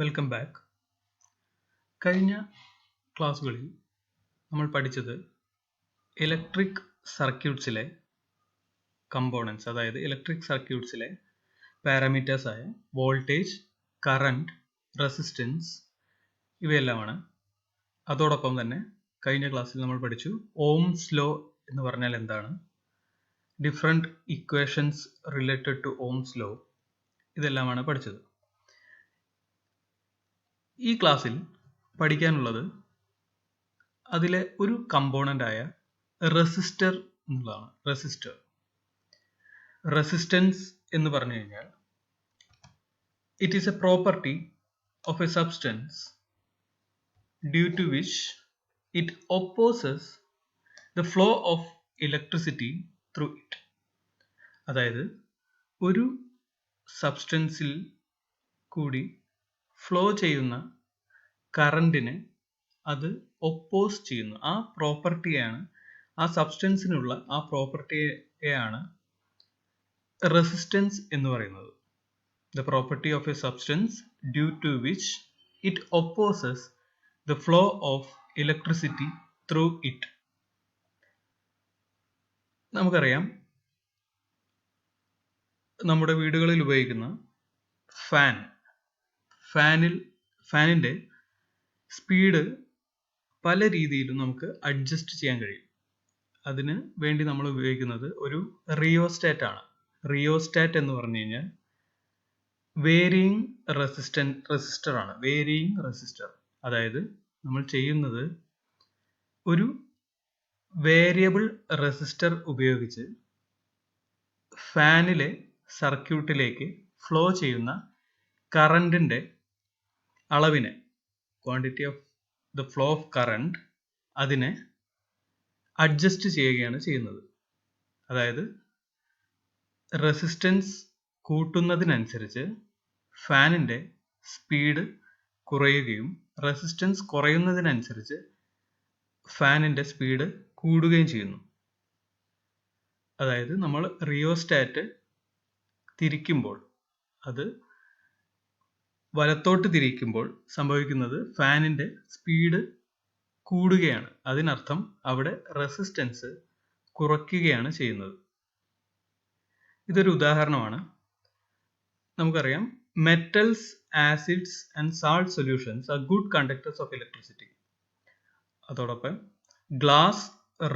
Welcome back. കഴിഞ്ഞ ക്ലാസ്സുകളിൽ നമ്മൾ പഠിച്ചത് ഇലക്ട്രിക് സർക്യൂട്ട്സിലെ കമ്പോണൻസ്, അതായത് ഇലക്ട്രിക് സർക്യൂട്ട്സിലെ പാരാമീറ്റേഴ്സ് ആയ വോൾട്ടേജ്, കറണ്ട്, റെസിസ്റ്റൻസ് ഇവയെല്ലാമാണ്. അതോടൊപ്പം തന്നെ കഴിഞ്ഞ ക്ലാസ്സിൽ നമ്മൾ പഠിച്ചു ഓംസ് ലോ എന്ന് പറഞ്ഞാൽ എന്താണ്, different equations related to Ohm's law, ഇതെല്ലാമാണ് പഠിച്ചത്. ഈ ക്ലാസ്സിൽ പഠിക്കാനുള്ളത് അതിലെ ഒരു കമ്പോണൻ്റ് ആയ റെസിസ്റ്റർ എന്നുള്ളതാണ്. റെസിസ്റ്റൻസ് എന്ന് പറഞ്ഞു കഴിഞ്ഞാൽ it is a property of a substance due to which it opposes the flow of electricity through it. അതായത് ഒരു സബ്സ്റ്റൻസിൽ കൂടി ഫ്ലോ ചെയ്യുന്ന കറണ്ടിനെ അത് ഒപ്പോസ് ചെയ്യുന്നു. ആ പ്രോപ്പർട്ടിയാണ്, ആ സബ്സ്റ്റൻസിനുള്ള ആ പ്രോപ്പർട്ടിയെയാണ് റെസിസ്റ്റൻസ് എന്ന് പറയുന്നത്. The property of a substance due to which it opposes the flow of electricity through it. നമുക്കറിയാം, നമ്മുടെ വീടുകളിൽ ഉപയോഗിക്കുന്ന ഫാനിൻ്റെ സ്പീഡ് പല രീതിയിലും നമുക്ക് അഡ്ജസ്റ്റ് ചെയ്യാൻ കഴിയും. അതിന് വേണ്ടി നമ്മൾ ഉപയോഗിക്കുന്നത് ഒരു റിയോസ്റ്റാറ്റ് ആണ്. റിയോസ്റ്റാറ്റ് എന്ന് പറഞ്ഞു കഴിഞ്ഞാൽ വേരിയിങ് റെസിസ്റ്റർ ആണ്. വേരിയിങ് റെസിസ്റ്റർ, അതായത് നമ്മൾ ചെയ്യുന്നത് ഒരു വേരിയബിൾ റെസിസ്റ്റർ ഉപയോഗിച്ച് ഫാനിലെ സർക്യൂട്ടിലേക്ക് ഫ്ലോ ചെയ്യുന്ന കറണ്ടിൻ്റെ അളവിനെ, quantity of the flow of current, അതിനെ അഡ്ജസ്റ്റ് ചെയ്യുകയാണ് ചെയ്യുന്നത്. അതായത് റെസിസ്റ്റൻസ് കൂട്ടുന്നതിനനുസരിച്ച് ഫാനിൻ്റെ സ്പീഡ് കുറയുകയും റെസിസ്റ്റൻസ് കുറയുന്നതിനനുസരിച്ച് ഫാനിൻ്റെ സ്പീഡ് കൂടുകയും ചെയ്യുന്നു. അതായത് നമ്മൾ റിയോസ്റ്റാറ്റ് തിരിക്കുമ്പോൾ, അത് വലത്തോട്ട് തിരിക്കുമ്പോൾ സംഭവിക്കുന്നത് ഫാനിൻ്റെ സ്പീഡ് കൂടുകയാണ്. അതിനർത്ഥം അവിടെ റെസിസ്റ്റൻസ് കുറയ്ക്കുകയാണ് ചെയ്യുന്നത്. ഇതൊരു ഉദാഹരണമാണ്. നമുക്കറിയാം, metals, acids and salt solutions are good conductors of electricity. അതോടൊപ്പം ഗ്ലാസ്,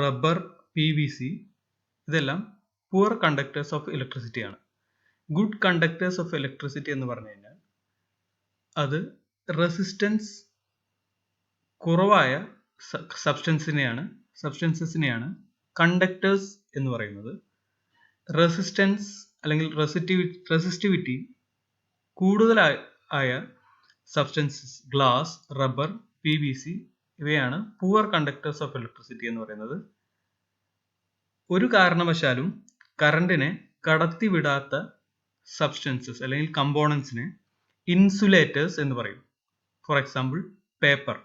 റബ്ബർ, PVC ഇതെല്ലാം പുവർ കണ്ടക്ടേഴ്സ് ഓഫ് ഇലക്ട്രിസിറ്റി ആണ്. ഗുഡ് കണ്ടക്ടേഴ്സ് ഓഫ് ഇലക്ട്രിസിറ്റി എന്ന് പറഞ്ഞു കഴിഞ്ഞാൽ അത് റെസിസ്റ്റൻസ് കുറവായ സബ്സ്റ്റൻസസിനെയാണ് കണ്ടക്ടേഴ്സ് എന്ന് പറയുന്നത്. റെസിസ്റ്റൻസ് അല്ലെങ്കിൽ റെസിസ്റ്റിവിറ്റി കൂടുതലായ സബ്സ്റ്റൻസസ്, ഗ്ലാസ്, റബ്ബർ, PVC ഇവയാണ് പുവർ കണ്ടക്ടേഴ്സ് ഓഫ് ഇലക്ട്രിസിറ്റി എന്ന് പറയുന്നത്. ഒരു കാരണവശാലും കറണ്ടിനെ കടത്തിവിടാത്ത സബ്സ്റ്റൻസസ് അല്ലെങ്കിൽ കമ്പോണൻസിനെ ഇൻസുലേറ്റേഴ്സ് എന്ന് പറയും. For example, paper.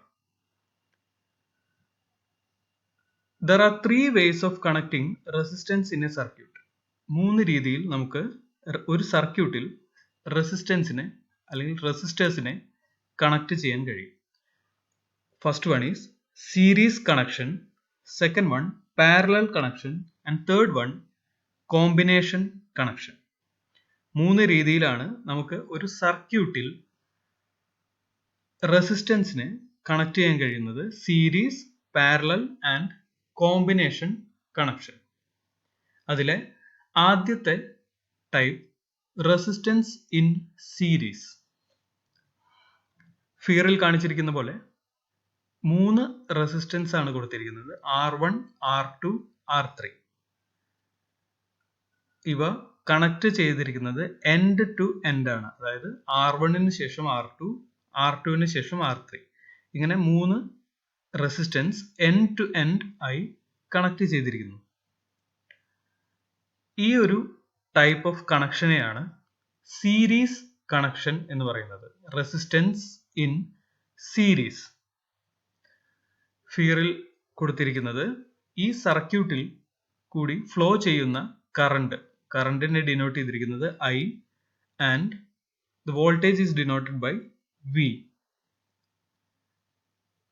There are 3 ways of connecting resistance in a circuit. 3 രീതിയിൽ നമുക്ക് ഒരു സർക്യൂട്ടിൽ റെസിസ്റ്റൻസിനെ അല്ലെങ്കിൽ റെസിസ്റ്റേഴ്സിനെ കണക്ട് ചെയ്യാൻ കഴിയും. First one is series connection, second one parallel connection and third one combination connection. 3 രീതിയിലാണ് നമുക്ക് ഒരു സർക്യൂട്ടിൽ റെസിസ്റ്റൻസിനെ കണക്ട് ചെയ്യാൻ കഴിയുന്നത്. Series, parallel and combination connection. അതിലെ ആദ്യത്തെ ടൈപ്പ് റെസിസ്റ്റൻസ് ഇൻ സീരീസ്. ഫിഗറിൽ കാണിച്ചിരിക്കുന്ന പോലെ 3 റെസിസ്റ്റൻസ് ആണ് കൊടുത്തിരിക്കുന്നത്. R1, R2, R3. ഇവ കണക്ട് ചെയ്തിരിക്കുന്നത് എൻഡ് ടു എൻഡ് ആണ്. അതായത് R1ന് ശേഷം R2, R2ന് ശേഷം R3. ഇങ്ങനെ 3 റെസിസ്റ്റൻസ് എൻഡ് ടു എൻഡ് ആയി കണക്ട് ചെയ്തിരിക്കുന്നു. ഈ ഒരു ടൈപ്പ് ഓഫ് കണക്ഷനെയാണ് സീരീസ് കണക്ഷൻ എന്ന് പറയുന്നത്. Resistance in series. ഫിഗറിൽ കൊടുത്തിരിക്കുന്നത് ഈ സർക്യൂട്ടിൽ കൂടി ഫ്ലോ ചെയ്യുന്ന കറണ്ടിനെ ഡിനോട്ട് ചെയ്തിരിക്കുന്നത് I, and the voltage is denoted by V.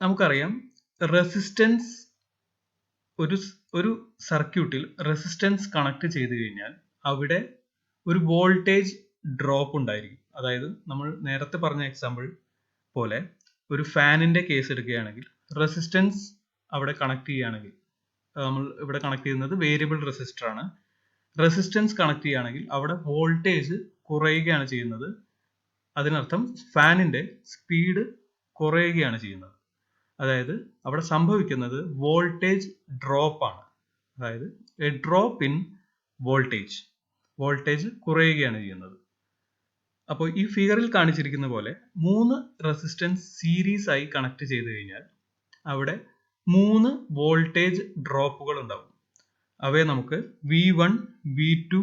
നമുക്കറിയാം റെസിസ്റ്റൻസ് ഒരു സർക്യൂട്ടിൽ റെസിസ്റ്റൻസ് കണക്ട് ചെയ്ത് കഴിഞ്ഞാൽ അവിടെ ഒരു വോൾട്ടേജ് ഡ്രോപ്പ് ഉണ്ടായിരിക്കും. അതായത് നമ്മൾ നേരത്തെ പറഞ്ഞ എക്സാമ്പിൾ പോലെ ഒരു ഫാനിന്റെ കേസ് എടുക്കുകയാണെങ്കിൽ റെസിസ്റ്റൻസ് അവിടെ കണക്ട് ചെയ്യുകയാണെങ്കിൽ നമ്മൾ ഇവിടെ കണക്ട് ചെയ്യുന്നത് വേരിയബിൾ റെസിസ്റ്റർ ആണ്. റെസിസ്റ്റൻസ് കണക്ട് ചെയ്യുകയാണെങ്കിൽ അവിടെ വോൾട്ടേജ് കുറയുകയാണ് ചെയ്യുന്നത്. അതിനർത്ഥം ഫാനിന്റെ സ്പീഡ് കുറയുകയാണ് ചെയ്യുന്നത്. അതായത് അവിടെ സംഭവിക്കുന്നത് വോൾട്ടേജ് ഡ്രോപ്പ് ആണ്. അതായത് എ ഡ്രോപ്പ് ഇൻ വോൾട്ടേജ് കുറയുകയാണ് ചെയ്യുന്നത്. അപ്പോൾ ഈ ഫിഗറിൽ കാണിച്ചിരിക്കുന്ന പോലെ 3 റെസിസ്റ്റൻസ് സീരീസ് ആയി കണക്ട് ചെയ്ത് കഴിഞ്ഞാൽ അവിടെ 3 വോൾട്ടേജ് ഡ്രോപ്പുകൾ ഉണ്ടാവും. അവയെ നമുക്ക് V1, V2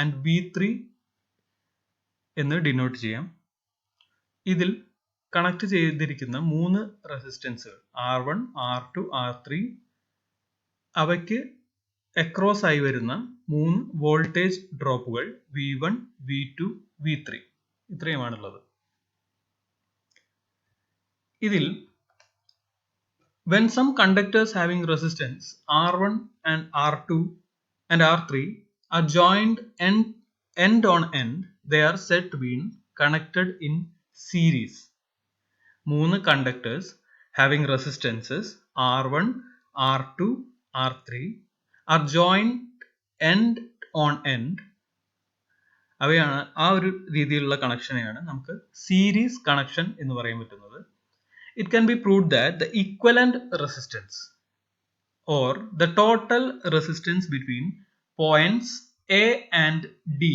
ആൻഡ് V3 എന്ന് ഡിനോട്ട് ചെയ്യാം. ഇതിൽ കണക്ട് ചെയ്തിരിക്കുന്ന 3 റെസിസ്റ്റൻസുകൾ R1, R2, R3 അവയ്ക്ക് അക്രോസ് ആയി വരുന്ന 3 വോൾട്ടേജ് ഡ്രോപ്പുകൾ V1, V2, V3 ഇത്രയുമാണുള്ളത്. ഇതിൽ when some conductors having resistance R1 and R2 and R3 are joined end on end, they are said to be connected in series. 3 conductors having resistances R1, R2, R3 are joined end on end. അവയാണ് ആ ഒരു രീതിയിലുള്ള കണക്ഷനെയാണ് നമുക്ക് series connection എന്ന് പറയാൻ പറ്റുന്നത്. It can be proved that the equivalent resistance or the total resistance between points A and D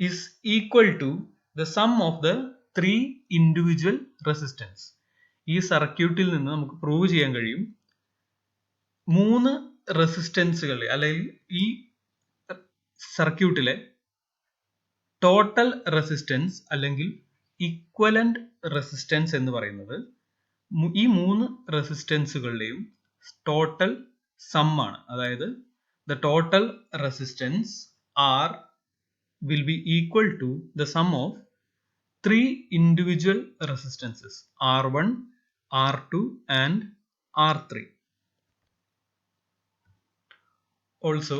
is equal to the sum of the 3 individual resistance. ഈ സർക്യൂട്ടിൽ നിന്ന് നമുക്ക് പ്രൂവ് ചെയ്യാൻ കഴിയും 3 റെസിസ്റ്റൻസുകളെ അല്ലെങ്കിൽ ഈ സർക്യൂട്ടിലെ ടോട്ടൽ റെസിസ്റ്റൻസ് അല്ലെങ്കിൽ ഇക്വലന്റ് റെസിസ്റ്റൻസ് എന്ന് പറയുന്നത് ഈ 3 റെസിസ്റ്റൻസുകളുടെയും ടോട്ടൽ സം ആണ്. അതായത് the total resistance R will be equal to the sum of 3 individual resistances R1, R2 and R3. Also,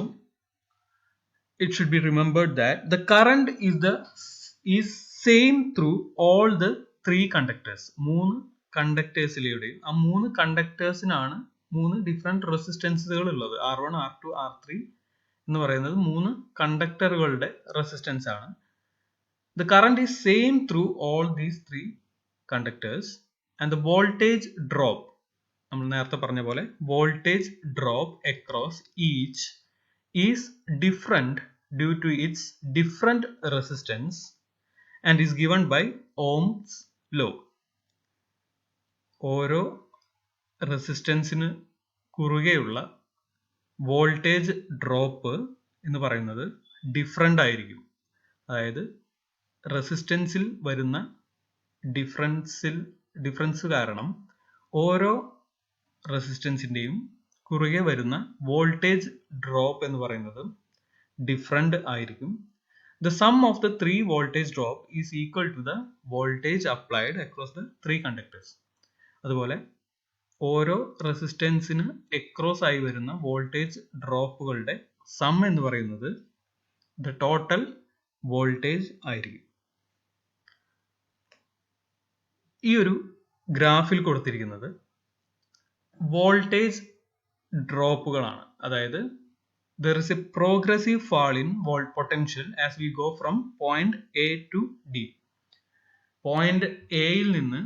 it should be remembered that the current is same through all the 3 conductors. 3 കണ്ടക്ടേഴ്സിലൂടെയും ആ 3 കണ്ടക്ടേഴ്സിനാണ് 3 different റെസിസ്റ്റൻസുകൾ ഉള്ളത്. R1, R2, R3 എന്ന് പറയുന്നത് 3 കണ്ടക്ടറുകളുടെ resistance ആണ്. The current is same through all these 3 conductors and the voltage drop, നമ്മൾ നേരത്തെ പറഞ്ഞ പോലെ voltage drop across each is different due to its different resistance and is given by Ohm's law. ഓരോ റെസിസ്റ്റൻസിന് കുറുകെയുള്ള voltage drop എന്ന് പറയുന്നത് different ആയിരിക്കും. അതായത് റെസിസ്റ്റൻസിൽ വരുന്ന ഡിഫറൻസ് കാരണം ഓരോ റെസിസ്റ്റൻസിൻ്റെയും കുറുകെ വരുന്ന വോൾട്ടേജ് ഡ്രോപ്പ് എന്ന് പറയുന്നത് ഡിഫറെൻ്റ് ആയിരിക്കും. The sum of the 3 voltage drop is equal to the voltage applied across the 3 conductors. അതുപോലെ ഓരോ റെസിസ്റ്റൻസിന് അക്രോസ് ആയി വരുന്ന വോൾട്ടേജ് ഡ്രോപ്പുകളുടെ സം എന്ന് പറയുന്നത് the total വോൾട്ടേജ് ആയിരിക്കും. ഈ ഒരു ഗ്രാഫിൽ കൊടുത്തിരിക്കുന്നത് വോൾട്ടേജ് ഡ്രോപ്പുകളാണ്. അതായത് there is a progressive fall in volt potential as we go from point A to D. Point എയിൽ നിന്ന്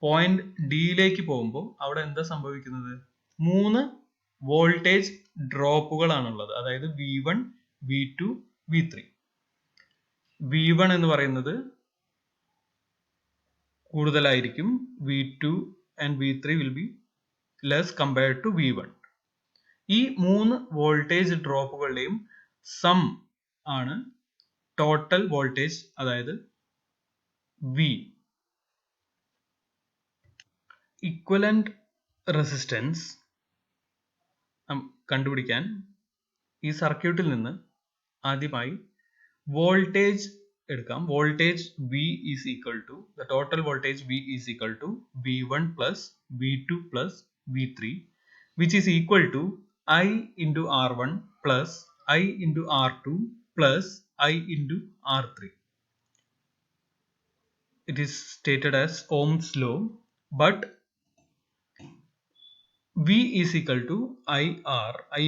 പോയിന്റ് ഡിയിലേക്ക് പോകുമ്പോൾ അവിടെ എന്താ സംഭവിക്കുന്നത്? 3 വോൾട്ടേജ് ഡ്രോപ്പുകളാണുള്ളത്. അതായത് V1, V2, V3. V1 എന്ന് പറയുന്നത് കൂടുതലായിരിക്കും. V2 and V3 will be less compared to V1. ഈ 3 വോൾട്ടേജ് ഡ്രോപ്പുകളുടെയും സം ആണ് ടോട്ടൽ വോൾട്ടേജ്, അതായത് V. ഇക്വലന്റ് റെസിസ്റ്റൻസ് കണ്ടുപിടിക്കാൻ ഈ സർക്യൂട്ടിൽ നിന്ന് ആദ്യമായി വോൾട്ടേജ് എടുക്കാം. Voltage V is equal to the total voltage V is equal to V1 plus V2 plus V3 which is equal to I into R1 plus I into R2 plus I into R3. It is stated as Ohm's law, but V is equal to I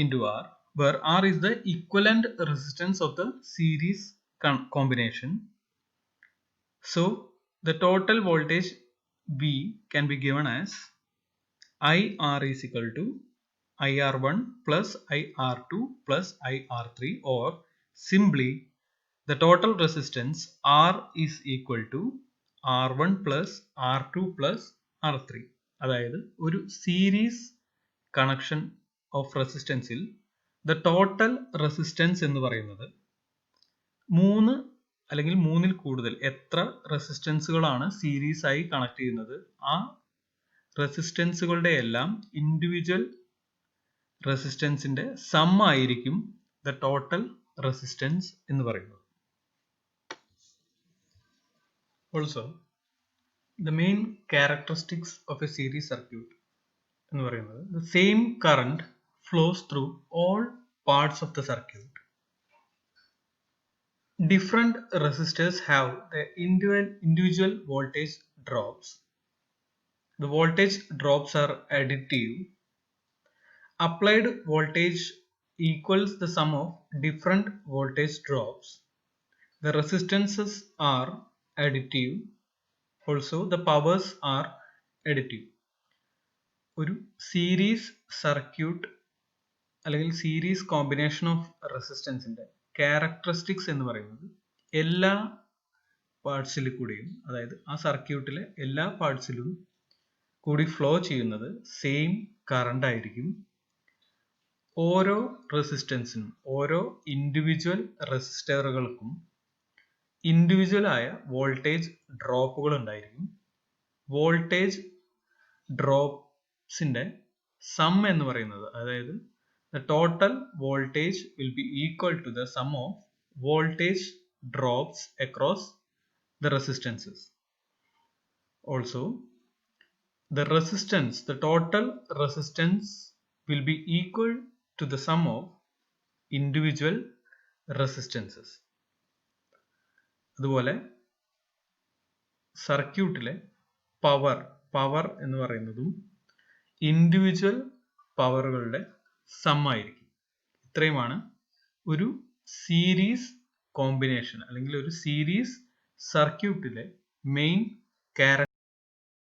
into R, where R is the equivalent resistance of the series combination. So the total voltage V can be given as IR is equal to IR1 plus IR2 plus IR3, or simply the total resistance R is equal to R1 plus R2 plus R3. അതായത് ഒരു series connection of റെസിസ്റ്റൻസിൽ the total resistance എന്ന് പറയുന്നത് 3 അല്ലെങ്കിൽ 3-ൽ കൂടുതൽ എത്ര റെസിസ്റ്റൻസുകളാണ് series ആയി connect ചെയ്യുന്നത്, ആ റെസിസ്റ്റൻസുകളുടെ എല്ലാം ഇൻഡിവിജ്വൽ റെസിസ്റ്റൻസിന്റെ സം ആയിരിക്കും ദ ടോട്ടൽ റെസിസ്റ്റൻസ് എന്ന് പറയുന്നത്. Also, the main characteristics of a series circuit എന്ന് പറയുന്നത് the same current flows through all parts of the circuit. Different resistors have the individual voltage drops. The voltage drops are additive. Applied voltage equals the sum of different voltage drops. The resistances are additive. Also, the powers are additive. ഒരു series circuit അല്ലെങ്കിൽ series combination of റെസിസ്റ്റൻസിന്റെ characteristics എന്ന് പറയുന്നത് എല്ലാ പാർട്സിൽ കൂടിയും, അതായത് ആ സർക്യൂട്ടിലെ എല്ലാ പാർട്സിലും കൂടി ഫ്ലോ ചെയ്യുന്നത് സെയിം കറണ്ട് ആയിരിക്കും. ഓരോ റെസിസ്റ്റൻസിനും, ഓരോ ഇൻഡിവിജ്വൽ റെസിസ്റ്ററുകൾക്കും ഇൻഡിവിജ്വൽ ആയ വോൾട്ടേജ് ഡ്രോപ്പുകൾ ഉണ്ടായിരിക്കും. വോൾട്ടേജ് ഡ്രോപ്സിന്റെ സം എന്ന് പറയുന്നത്, അതായത് the total voltage will be equal to the sum of voltage drops across the resistances. Also, the resistance, the total resistance will be equal to the sum of individual resistances. അതുപോലെ സർക്യൂട്ടിലെ power എന്ന് പറയുന്നതും individual പവറുകളുടെ some ആയിരിക്കും. ഇത്രയുമാണ് ഒരു series combination അല്ലെങ്കിൽ ഒരു series സർക്യൂട്ടിലെ മെയിൻ ക്യാരക്ടർ